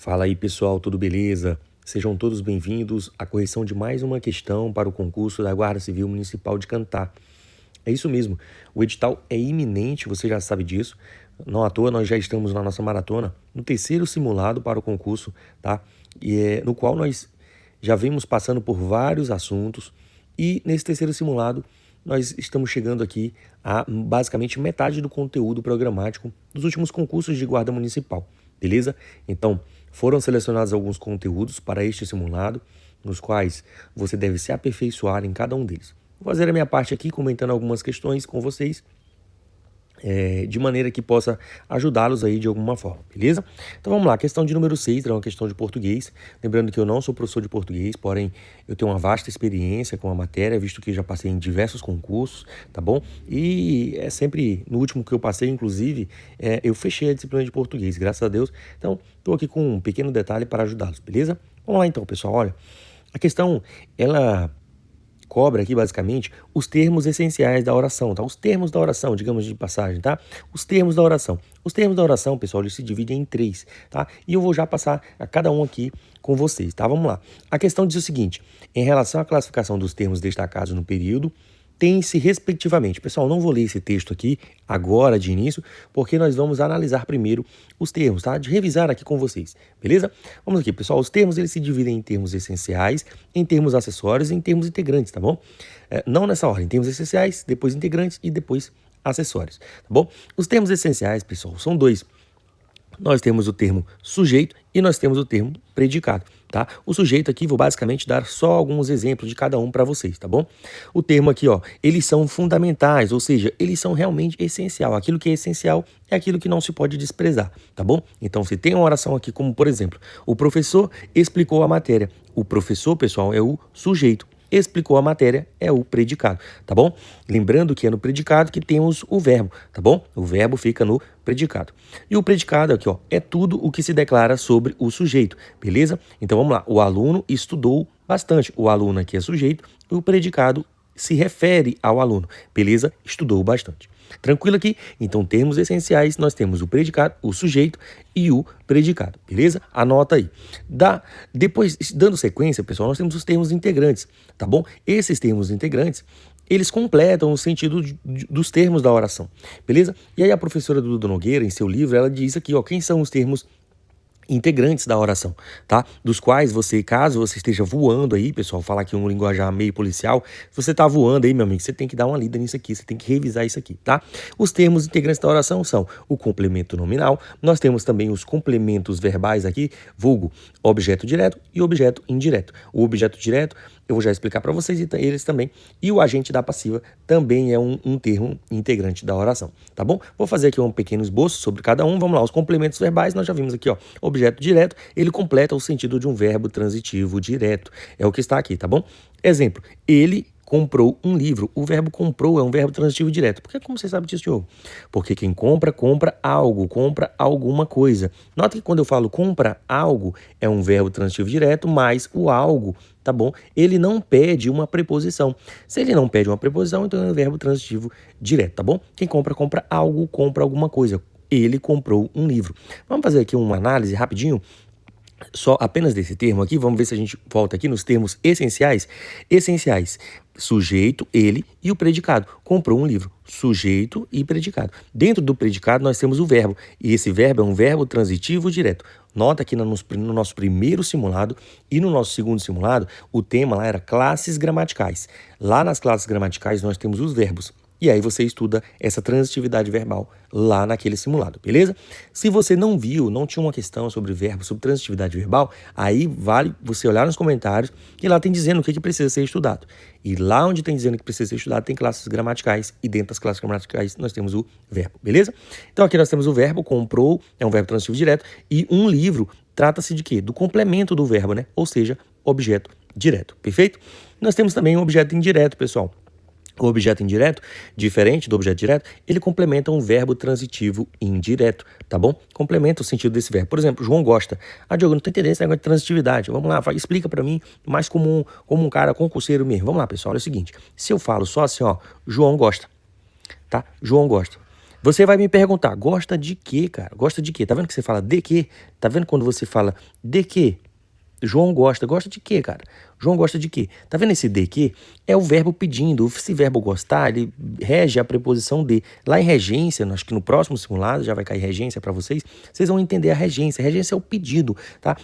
Fala aí pessoal, tudo beleza? Sejam todos bem-vindos à correção de mais uma questão para o concurso da Guarda Civil Municipal de Cantá. É isso mesmo, o edital é iminente, você já sabe disso. Não à toa, nós já estamos na nossa maratona, no terceiro simulado para o concurso, tá? No qual nós já vimos passando por vários assuntos e nesse terceiro simulado nós estamos chegando aqui a basicamente metade do conteúdo programático dos últimos concursos de guarda municipal, beleza? Então, foram selecionados alguns conteúdos para este simulado, nos quais você deve se aperfeiçoar em cada um deles. Vou fazer a minha parte aqui comentando algumas questões com vocês, de maneira que possa ajudá-los aí de alguma forma, beleza? Então vamos lá, questão de número 6, é uma questão de português. Lembrando que eu não sou professor de português, porém eu tenho uma vasta experiência com a matéria, visto que já passei em diversos concursos, tá bom? E é sempre, no último que eu passei, inclusive, eu fechei a disciplina de português, graças a Deus. Então, estou aqui com um pequeno detalhe para ajudá-los, beleza? Vamos lá então, pessoal, olha, a questão, ela cobra aqui basicamente os termos essenciais da oração, tá? Os termos da oração, digamos de passagem, tá? Os termos da oração. Os termos da oração, pessoal, eles se dividem em 3, tá? E eu vou já passar a cada um aqui com vocês, tá? Vamos lá. A questão diz o seguinte: em relação à classificação dos termos destacados no período, tem-se respectivamente. Pessoal, não vou ler esse texto aqui agora de início, porque nós vamos analisar primeiro os termos, tá? De revisar aqui com vocês, beleza? Vamos aqui, pessoal. Os termos, eles se dividem em termos essenciais, em termos acessórios e em termos integrantes, tá bom? Não nessa ordem, termos essenciais, depois integrantes e depois acessórios, tá bom? Os termos essenciais, pessoal, são 2. Nós temos o termo sujeito e nós temos o termo predicado, tá? O sujeito aqui, vou basicamente dar só alguns exemplos de cada um para vocês, tá bom? O termo aqui, ó, eles são fundamentais, ou seja, eles são realmente essencial. Aquilo que é essencial é aquilo que não se pode desprezar, tá bom? Então, se tem uma oração aqui como, por exemplo, o professor explicou a matéria. O professor, pessoal, é o sujeito. Explicou a matéria é o predicado, tá bom? Lembrando que é no predicado que temos o verbo, tá bom? O verbo fica no predicado. E o predicado aqui, ó, é tudo o que se declara sobre o sujeito, beleza? Então vamos lá, o aluno estudou bastante. O aluno aqui é sujeito e o predicado se refere ao aluno, beleza? Estudou bastante. Tranquilo aqui? Então, termos essenciais, nós temos o predicado, o sujeito e o predicado, beleza? Anota aí. Depois, dando sequência, pessoal, nós temos os termos integrantes, tá bom? Esses termos integrantes, eles completam o sentido dos termos da oração, beleza? E aí a professora Duda Nogueira, em seu livro, ela diz aqui, ó, quem são os termos integrantes da oração, tá? Dos quais você, caso você esteja voando aí, pessoal, falar aqui um linguajar meio policial, se você tá voando aí, meu amigo, você tem que dar uma lida nisso aqui, você tem que revisar isso aqui, tá? Os termos integrantes da oração são o complemento nominal, nós temos também os complementos verbais aqui, vulgo objeto direto e objeto indireto. O objeto direto eu vou já explicar para vocês e eles também. E o agente da passiva também é um termo integrante da oração, tá bom? Vou fazer aqui um pequeno esboço sobre cada um. Vamos lá, os complementos verbais, nós já vimos aqui, ó. Objeto direto, ele completa o sentido de um verbo transitivo direto. É o que está aqui, tá bom? Exemplo, ele comprou um livro. O verbo comprou é um verbo transitivo direto. Por que, como você sabe disso, Diogo? Porque quem compra, compra algo, compra alguma coisa. Nota que quando eu falo compra algo, é um verbo transitivo direto, mas o algo, tá bom? Ele não pede uma preposição. Se ele não pede uma preposição, então é um verbo transitivo direto, tá bom? Quem compra, compra algo, compra alguma coisa. Ele comprou um livro. Vamos fazer aqui uma análise rapidinho só apenas desse termo aqui. Vamos ver se a gente volta aqui nos termos essenciais. Essenciais, sujeito, ele e o predicado. Comprou um livro, sujeito e predicado. Dentro do predicado nós temos o verbo, e esse verbo é um verbo transitivo direto. Nota que no nosso primeiro simulado e no nosso segundo simulado, o tema lá era classes gramaticais. Lá nas classes gramaticais nós temos os verbos. E aí você estuda essa transitividade verbal lá naquele simulado, beleza? Se você não viu, não tinha uma questão sobre verbo, sobre transitividade verbal, aí vale você olhar nos comentários e lá tem dizendo o que precisa ser estudado. E lá onde tem dizendo que precisa ser estudado tem classes gramaticais e dentro das classes gramaticais nós temos o verbo, beleza? Então aqui nós temos o verbo, comprou, é um verbo transitivo direto, e um livro trata-se de quê? Do complemento do verbo, né? Ou seja, objeto direto, perfeito? Nós temos também um objeto indireto, pessoal. O objeto indireto, diferente do objeto direto, ele complementa um verbo transitivo indireto, tá bom? Complementa o sentido desse verbo. Por exemplo, João gosta. Ah, Diogo, não tô entendendo esse negócio de transitividade. Vamos lá, explica para mim, mais como um cara concurseiro mesmo. Vamos lá, pessoal, é o seguinte. Se eu falo só assim, ó, João gosta, tá? João gosta. Você vai me perguntar, gosta de quê, cara? Gosta de quê? Tá vendo que você fala de quê? Tá vendo quando você fala de quê? João gosta. Gosta de quê, cara? João gosta de quê? Tá vendo esse de quê? É o verbo pedindo. Esse verbo gostar, ele rege a preposição de. Lá em regência, acho que no próximo simulado já vai cair regência para vocês. Vocês vão entender a regência. A regência é o pedido, tá?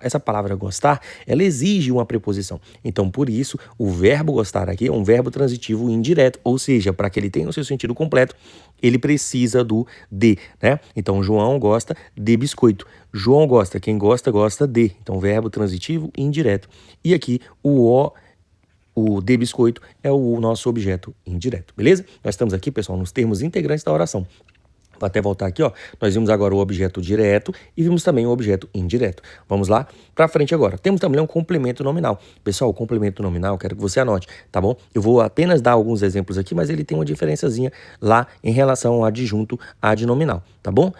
Essa palavra gostar, ela exige uma preposição. Então, por isso, o verbo gostar aqui é um verbo transitivo indireto. Ou seja, para que ele tenha o seu sentido completo, ele precisa do de, né? Então, João gosta de biscoito. João gosta, quem gosta, gosta de. Então, verbo transitivo indireto. E aqui, o de biscoito é o nosso objeto indireto, beleza? Nós estamos aqui, pessoal, nos termos integrantes da oração. Vou até voltar aqui, ó. Nós vimos agora o objeto direto e vimos também o objeto indireto. Vamos lá para frente agora. Temos também um complemento nominal. Pessoal, o complemento nominal, quero que você anote, tá bom? Eu vou apenas dar alguns exemplos aqui, mas ele tem uma diferençazinha lá em relação ao adjunto adnominal, tá bom?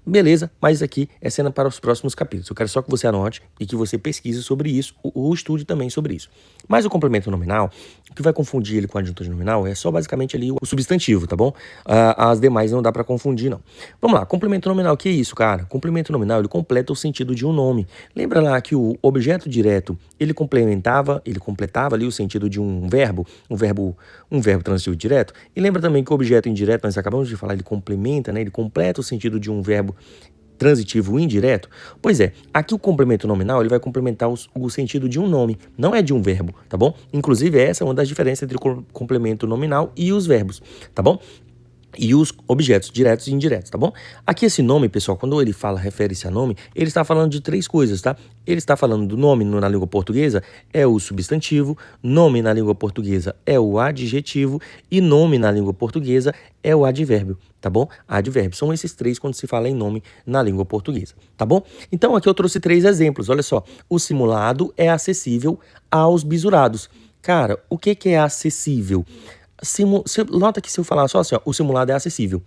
Beleza, mas aqui é cena para os próximos capítulos. Eu quero só que você anote e que você pesquise sobre isso, ou estude também sobre isso. Mas o complemento nominal, o que vai confundir ele com o adjunto nominal é só basicamente ali o substantivo, tá bom? As demais não dá para confundir, não. Vamos lá, complemento nominal, o que é isso, cara? Complemento nominal, ele completa o sentido de um nome. Lembra lá que o objeto direto, ele completava ali o sentido de um verbo transitivo direto. E lembra também que o objeto indireto, nós acabamos de falar, ele complementa, né? Ele completa o sentido de um verbo transitivo indireto? Pois é, aqui o complemento nominal ele vai complementar o sentido de um nome, não é de um verbo, tá bom? Inclusive essa é uma das diferenças entre o complemento nominal e os verbos, tá bom? E os objetos diretos e indiretos, tá bom? Aqui esse nome, pessoal, quando ele fala, refere-se a nome, ele está falando de três coisas, tá? Ele está falando do nome na língua portuguesa, é o substantivo, nome na língua portuguesa é o adjetivo e nome na língua portuguesa é o advérbio, tá bom? Advérbio. São esses três quando se fala em nome na língua portuguesa, tá bom? Então aqui eu trouxe três exemplos, olha só. O simulado é acessível aos bisurados. Cara, o que é acessível? Nota que se eu falar só assim, ó, o simulado é acessível.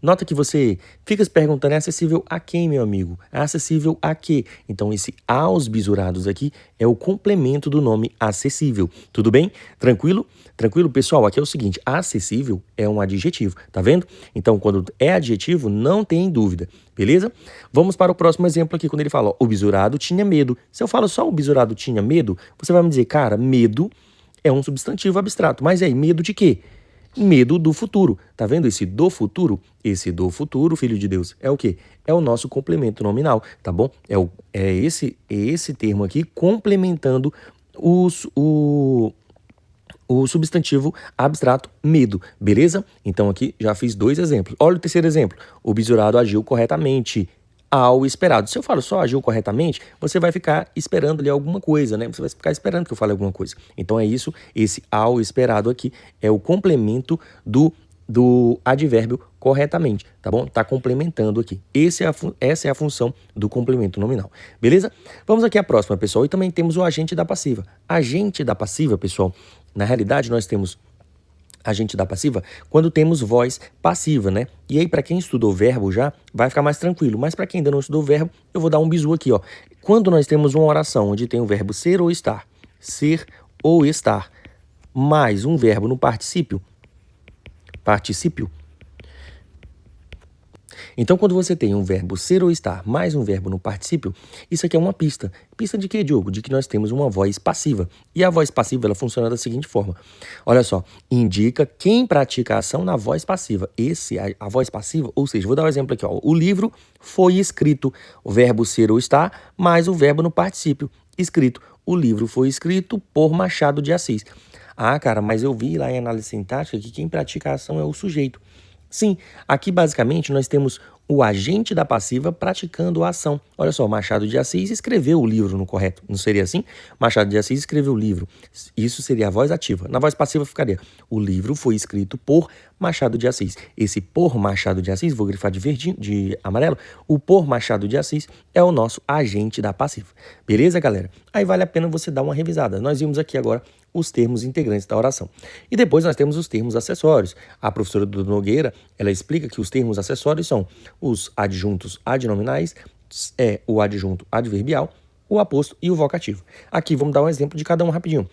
Nota que você fica se perguntando, é acessível a quem, meu amigo? É acessível a quê? Então, esse aos bisurados aqui é o complemento do nome acessível. Tudo bem? Tranquilo? Tranquilo, pessoal? Aqui é o seguinte, acessível é um adjetivo, tá vendo? Então, quando é adjetivo, não tem dúvida, beleza? Vamos para o próximo exemplo aqui, quando ele fala, ó, o bisurado tinha medo. Se eu falo só o bisurado tinha medo, você vai me dizer, cara, medo é um substantivo abstrato. Mas aí, medo de quê? Medo do futuro. Tá vendo esse do futuro? Esse do futuro, filho de Deus, é o quê? É o nosso complemento nominal, tá bom? É esse termo aqui complementando o substantivo abstrato medo, beleza? Então aqui já fiz dois exemplos. Olha o terceiro exemplo. O bisurado agiu corretamente ao esperado. Se eu falo só agiu corretamente, você vai ficar esperando ali alguma coisa, né? Você vai ficar esperando que eu fale alguma coisa. Então é isso, esse ao esperado aqui é o complemento do advérbio corretamente, tá bom? Tá complementando aqui. Essa é a função do complemento nominal, beleza? Vamos aqui à próxima, pessoal. E também temos o agente da passiva. Agente da passiva, pessoal, na realidade nós temos agente da passiva quando temos voz passiva, né? E aí, para quem estudou verbo já, vai ficar mais tranquilo. Mas para quem ainda não estudou verbo, eu vou dar um bizu aqui, ó. Quando nós temos uma oração onde tem o verbo ser ou estar, mais um verbo no particípio, então, quando você tem um verbo ser ou estar mais um verbo no particípio, isso aqui é uma pista. Pista de quê, Diogo? De que nós temos uma voz passiva. E a voz passiva, ela funciona da seguinte forma. Olha só, indica quem pratica a ação na voz passiva. A voz passiva, ou seja, vou dar um exemplo aqui, ó. O livro foi escrito, o verbo ser ou estar, mais o verbo no particípio, escrito. O livro foi escrito por Machado de Assis. Ah, cara, mas eu vi lá em análise sintática que quem pratica a ação é o sujeito. Sim, aqui basicamente nós temos o agente da passiva praticando a ação. Olha só, Machado de Assis escreveu o livro no correto, não seria assim? Machado de Assis escreveu o livro. Isso seria a voz ativa. Na voz passiva ficaria, o livro foi escrito por Machado de Assis. Esse por Machado de Assis, vou grifar de verde, de amarelo, o por Machado de Assis é o nosso agente da passiva. Beleza, galera? Aí vale a pena você dar uma revisada. Nós vimos aqui agora os termos integrantes da oração. E depois nós temos os termos acessórios. A professora Duda Nogueira, ela explica que os termos acessórios são os adjuntos adnominais, o adjunto adverbial, o aposto e o vocativo. Aqui vamos dar um exemplo de cada um rapidinho.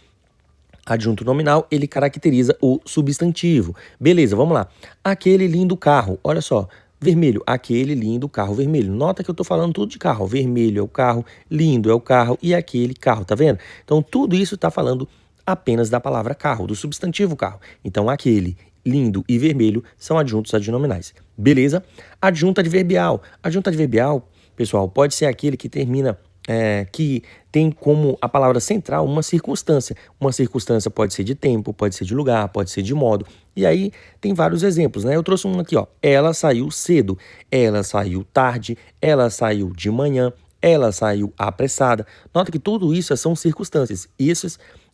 Adjunto nominal, ele caracteriza o substantivo. Beleza, vamos lá. Aquele lindo carro, olha só. Vermelho, aquele lindo carro vermelho. Nota que eu estou falando tudo de carro. Vermelho é o carro, lindo é o carro e aquele carro, tá vendo? Então, tudo isso está falando apenas da palavra carro, do substantivo carro. Então, aquele, lindo e vermelho são adjuntos adnominais. Beleza? Adjunto adverbial. Adjunto adverbial, pessoal, pode ser aquele que termina, que tem como a palavra central uma circunstância. Uma circunstância pode ser de tempo, pode ser de lugar, pode ser de modo. E aí tem vários exemplos, né? Eu trouxe um aqui, ó. Ela saiu cedo, ela saiu tarde, ela saiu de manhã, ela saiu apressada. Nota que tudo isso são circunstâncias.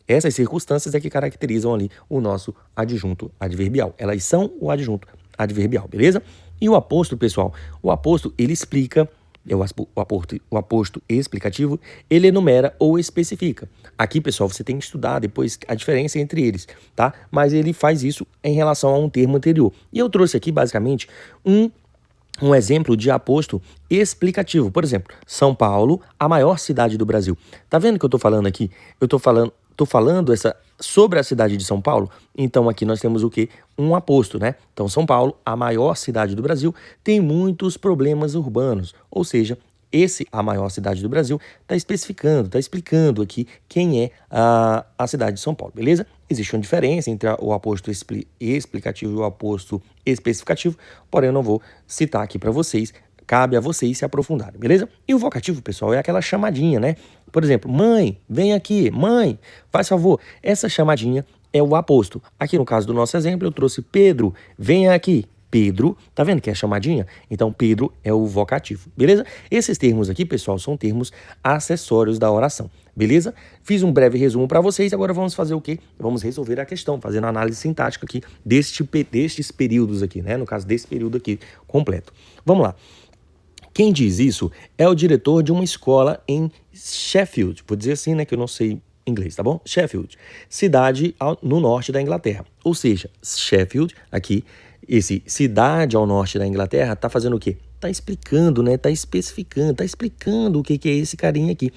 Essas circunstâncias é que caracterizam ali o nosso adjunto adverbial. Elas são o adjunto adverbial, beleza? E o aposto, pessoal, o aposto, ele explica, o aposto explicativo, ele enumera ou especifica. Aqui, pessoal, você tem que estudar depois a diferença entre eles, tá? Mas ele faz isso em relação a um termo anterior. E eu trouxe aqui, basicamente, um exemplo de aposto explicativo. Por exemplo, São Paulo, a maior cidade do Brasil. Tá vendo o que eu tô falando aqui? Eu tô falando sobre a cidade de São Paulo. Então aqui nós temos o quê? Um aposto, né? Então São Paulo, a maior cidade do Brasil, tem muitos problemas urbanos. Ou seja, a maior cidade do Brasil, está explicando aqui quem é a cidade de São Paulo, beleza? Existe uma diferença entre o aposto explicativo e o aposto especificativo, porém eu não vou citar aqui para vocês, cabe a vocês se aprofundarem, beleza? E o vocativo, pessoal, é aquela chamadinha, né? Por exemplo, mãe, vem aqui, mãe, faz favor. Essa chamadinha é o aposto. Aqui no caso do nosso exemplo, eu trouxe Pedro, venha aqui. Pedro, tá vendo que é chamadinha? Então, Pedro é o vocativo, beleza? Esses termos aqui, pessoal, são termos acessórios da oração, beleza? Fiz um breve resumo para vocês, agora vamos fazer o quê? Vamos resolver a questão, fazendo a análise sintática aqui destes períodos aqui, né? No caso desse período aqui completo. Vamos lá. Quem diz isso é o diretor de uma escola em Sheffield, vou dizer assim, né, que eu não sei inglês, tá bom? Sheffield, cidade no norte da Inglaterra, ou seja, Sheffield aqui, esse cidade ao norte da Inglaterra tá fazendo o quê? Tá explicando, né? Tá especificando, tá explicando o que é esse carinha aqui.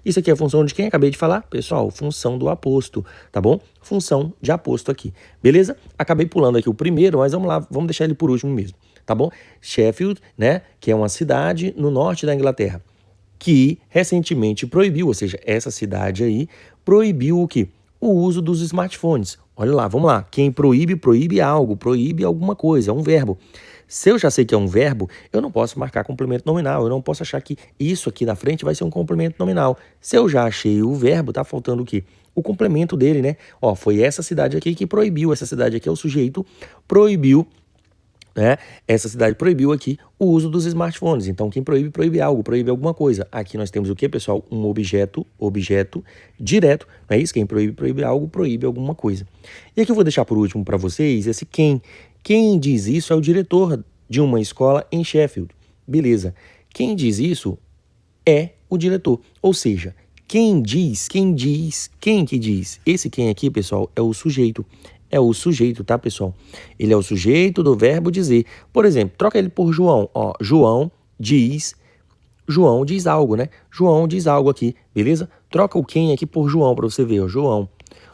Isso aqui é a função de quem? Acabei de falar, pessoal, função do aposto, tá bom? Função de aposto aqui, beleza? Acabei pulando aqui o primeiro, mas vamos lá, vamos deixar ele por último mesmo, tá bom? Sheffield, né, que é uma cidade no norte da Inglaterra, que recentemente proibiu, ou seja, essa cidade aí proibiu o quê? O uso dos smartphones. Olha lá, vamos lá. Quem proíbe, proíbe algo, proíbe alguma coisa, é um verbo. Se eu já sei que é um verbo, eu não posso marcar complemento nominal, eu não posso achar que isso aqui na frente vai ser um complemento nominal. Se eu já achei o verbo, tá faltando o quê? O complemento dele, né? Ó, foi essa cidade aqui que proibiu, essa cidade aqui é o sujeito, proibiu, né? Essa cidade proibiu aqui o uso dos smartphones. Então, quem proíbe, proíbe algo, proíbe alguma coisa. Aqui nós temos o que, pessoal? Um objeto direto. Não é isso? Quem proíbe, proíbe algo, proíbe alguma coisa. E aqui eu vou deixar por último para vocês esse quem. Quem diz isso é o diretor de uma escola em Sheffield. Beleza. Quem diz isso é o diretor. Ou seja, quem que diz? Esse quem aqui, pessoal, é o sujeito. É o sujeito, tá, pessoal? Ele é o sujeito do verbo dizer. Por exemplo, troca ele por João. Ó, João diz algo, né? João diz algo aqui, beleza? Troca o quem aqui por João para você ver, ó, João.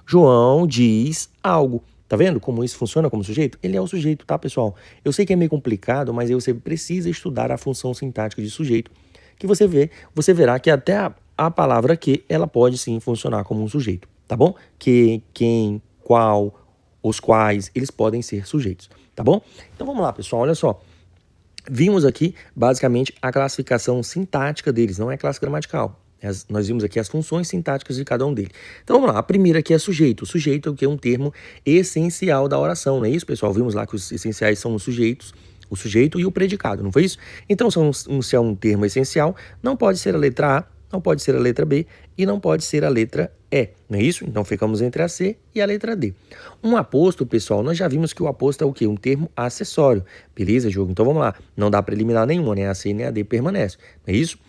João diz algo. Tá vendo como isso funciona como sujeito? Ele é o sujeito, tá, pessoal? Eu sei que é meio complicado, mas aí você precisa estudar a função sintática de sujeito, que você verá que até a palavra que, ela pode sim funcionar como um sujeito, tá bom? Que, quem, qual, os quais, eles podem ser sujeitos, tá bom? Então vamos lá, pessoal, olha só. Vimos aqui, basicamente, a classificação sintática deles, não é classe gramatical. Nós vimos aqui as funções sintáticas de cada um deles. Então vamos lá, a primeira aqui é sujeito. O sujeito é o que é um termo essencial da oração, não é isso, pessoal? Vimos lá que os essenciais são os sujeitos, o sujeito e o predicado, não foi isso? Então, se é um termo essencial, não pode ser a letra A, não pode ser a letra B e não pode ser a letra E, não é isso? Então ficamos entre a C e a letra D. Um aposto, pessoal, nós já vimos que o aposto é o quê? Um termo acessório. Beleza, jogo? Então vamos lá, não dá para eliminar nenhuma, nem a C nem a D permanece, não é isso?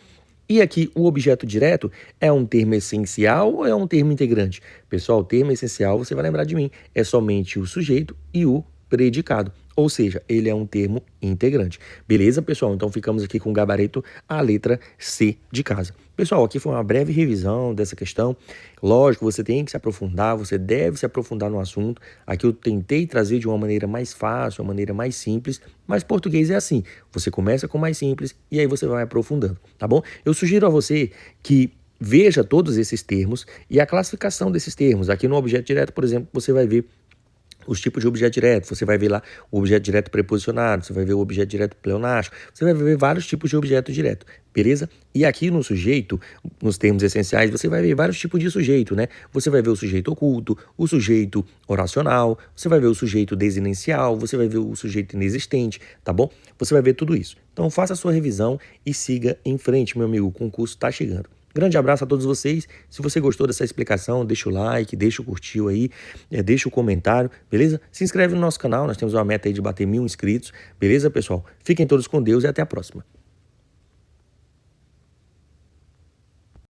E aqui o objeto direto é um termo essencial ou é um termo integrante? Pessoal, o termo essencial, você vai lembrar de mim, é somente o sujeito e o predicado. Ou seja, ele é um termo integrante. Beleza, pessoal? Então ficamos aqui com o gabarito, a letra C de casa. Pessoal, aqui foi uma breve revisão dessa questão. Lógico, você tem que se aprofundar, você deve se aprofundar no assunto. Aqui eu tentei trazer de uma maneira mais fácil, uma maneira mais simples, mas português é assim. Você começa com mais simples e aí você vai aprofundando, tá bom? Eu sugiro a você que veja todos esses termos e a classificação desses termos. Aqui no objeto direto, por exemplo, você vai ver os tipos de objeto direto, você vai ver lá o objeto direto preposicionado, você vai ver o objeto direto pleonástico, você vai ver vários tipos de objeto direto, beleza? E aqui no sujeito, nos termos essenciais, você vai ver vários tipos de sujeito, né? Você vai ver o sujeito oculto, o sujeito oracional, você vai ver o sujeito desinencial, você vai ver o sujeito inexistente, tá bom? Você vai ver tudo isso. Então faça a sua revisão e siga em frente, meu amigo, o concurso está chegando. Grande abraço a todos vocês. Se você gostou dessa explicação, deixa o like, deixa o curtir aí, deixa o comentário, beleza? Se inscreve no nosso canal, nós temos uma meta aí de bater 1000 inscritos, beleza, pessoal? Fiquem todos com Deus e até a próxima.